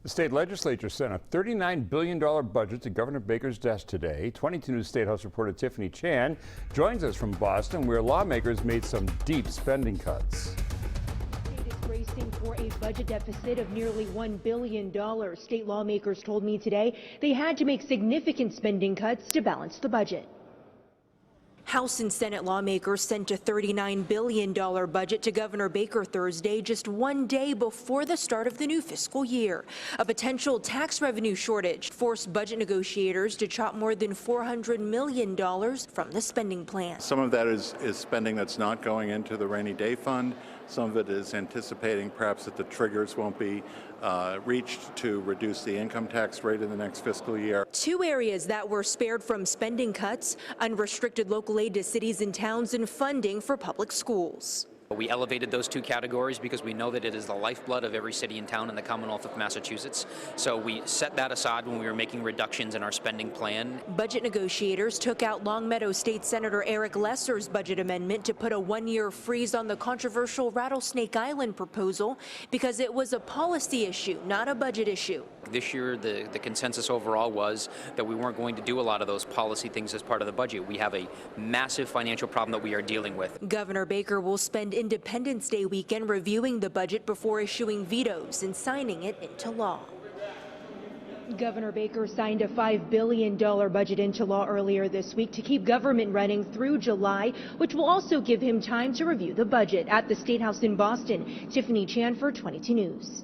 The state legislature sent a $39 billion budget to Governor Baker's desk today. 22 News State House reporter Tiffany Chan joins us from Boston, where lawmakers made some deep spending cuts. The state is bracing for a budget deficit of nearly $1 billion. State lawmakers told me today they had to make significant spending cuts to balance the budget. House and Senate lawmakers sent a $39 billion budget to Governor Baker Thursday, just one day before the start of the new fiscal year. A potential tax revenue shortage forced budget negotiators to chop more than $400 million from the spending plan. Some of that is spending that's not going into the rainy day fund. Some of it is anticipating perhaps that the triggers won't be reached to reduce the income tax rate in the next fiscal year. Two areas that were spared from spending cuts: unrestricted local aid to cities and towns and funding for public schools. We elevated those two categories because we know that it is the lifeblood of every city and town in the Commonwealth of Massachusetts. So we set that aside when we were making reductions in our spending plan. Budget negotiators took out Longmeadow State Senator Eric Lesser's budget amendment to put a one-year freeze on the controversial Rattlesnake Island proposal because it was a policy issue, not a budget issue. This year, the consensus overall was that we weren't going to do a lot of those policy things as part of the budget. We have a massive financial problem that we are dealing with. Governor Baker will spend Independence Day weekend reviewing the budget before issuing vetoes and signing it into law. Governor Baker signed a $5 billion budget into law earlier this week to keep government running through July, which will also give him time to review the budget. At the State House in Boston, Tiffany Chan for 22 News.